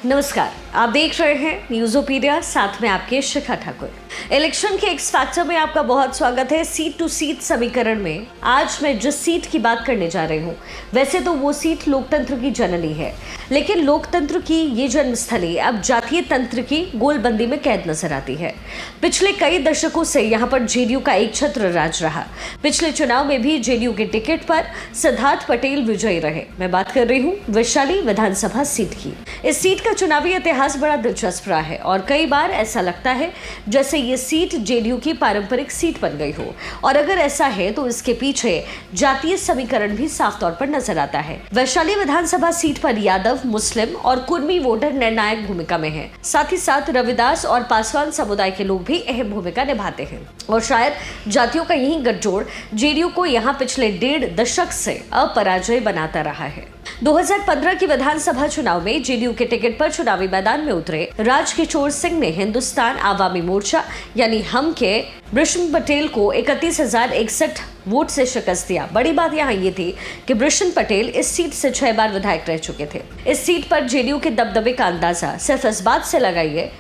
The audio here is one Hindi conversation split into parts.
नमस्कार, आप देख रहे हैं न्यूज़ोपीडिया, साथ में आपके शिखा ठाकुर। इलेक्शन के एक्स फैक्टर में आपका बहुत स्वागत है। सीट टू सीट समीकरण में आज मैं जिस सीट की बात करने जा रही हूँ, वैसे तो वो सीट लोकतंत्र की जननी है, लेकिन लोकतंत्र की ये जन्मस्थली अब जातीय तंत्र की गोलबंदी में कैद नजर आती है। पिछले कई दशकों से यहाँ पर जेडीयू का एक छत्र राज रहा। पिछले चुनाव में भी जेडीयू के टिकट पर सिद्धार्थ पटेल विजयी रहे। मैं बात कर रही हूँ वैशाली विधानसभा सीट की। इस सीट का चुनावी इतिहास बड़ा दिलचस्प रहा है और कई बार ऐसा लगता है जैसे ये सीट जेडीयू की पारंपरिक सीट बन गई हो, और अगर ऐसा है तो इसके पीछे जातीय समीकरण भी साफ तौर पर नजर आता है। वैशाली विधानसभा सीट पर यादव, मुस्लिम और कुर्मी वोटर निर्णायक भूमिका में हैं। साथ ही साथ रविदास और पासवान समुदाय के लोग भी अहम भूमिका निभाते हैं और शायद जातियों का यही गठजोड़ जेडीयू को यहाँ पिछले 1.5 दशक से अपराजय बनाता रहा है। 2015 की विधानसभा चुनाव में जेडीयू के टिकट पर चुनावी मैदान में उतरे राजकिशोर सिंह ने हिंदुस्तान आवामी मोर्चा यानी हम के बृषण पटेल को 31,061 वोट से शिकस्त दिया। बड़ी बात यहाँ ये थी कि बृषण पटेल इस सीट से 6 बार विधायक रह चुके थे। इस सीट पर जेडीयू के दबदबे का अंदाजा सिर्फ इस बात से लगाइए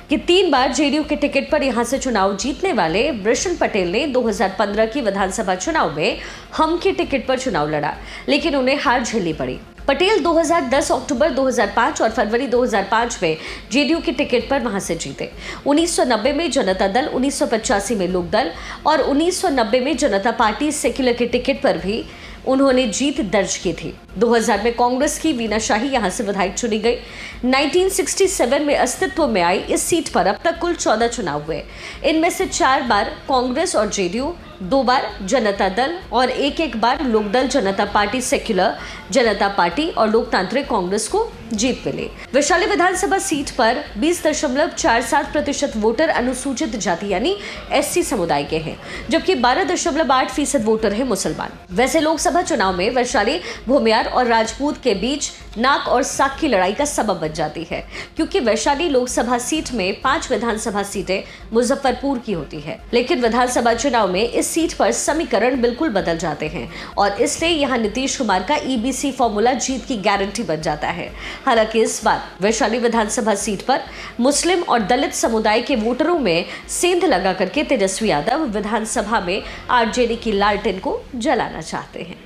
कि 3 बार जेडीयू के टिकट पर यहां से चुनाव जीतने वाले बृषण पटेल ने 2015 की विधानसभा चुनाव में हम के टिकट पर चुनाव लड़ा, लेकिन उन्हें हार झेलनी पड़ी। पटेल 2010, अक्टूबर 2005 और फरवरी 2005 में जेडीयू के टिकट पर वहां से जीते। 1990 में जनता दल, 1985 में लोक दल और 1990 में जनता पार्टी सेक्युलर के टिकट पर भी उन्होंने जीत दर्ज की थी। 2000 में कांग्रेस की वीना शाही यहां से विधायक चुनी गई। 1967 में अस्तित्व में आई इस सीट पर अब तक कुल 14 चुनाव हुए। इनमें से 4 बार कांग्रेस और जेडीयू, 2 बार जनता दल और एक बार लोकदल, जनता पार्टी सेक्युलर, जनता पार्टी और लोकतांत्रिक कांग्रेस को जीत मिली। वैशाली विधानसभा सीट पर 20.47% वोटर अनुसूचित जाति यानी एससी समुदाय के हैं, जबकि 12.8% वोटर है मुसलमान। वैसे लोकसभा चुनाव में वैशाली भूमियार और राजपूत के बीच नाक और साक की लड़ाई का सबब बन जाती है, क्योंकि वैशाली लोकसभा सीट में 5 विधानसभा सीटें मुजफ्फरपुर की होती है, लेकिन विधानसभा चुनाव में इस सीट पर समीकरण बिल्कुल बदल जाते हैं और इसलिए यहाँ नीतीश कुमार का ईबीसी फॉर्मूला जीत की गारंटी बन जाता है। हालांकि इस बार वैशाली विधानसभा सीट पर मुस्लिम और दलित समुदाय के वोटरों में सेंध लगा करके तेजस्वी यादव विधानसभा में आरजेडी की लालटेन को जलाना चाहते हैं।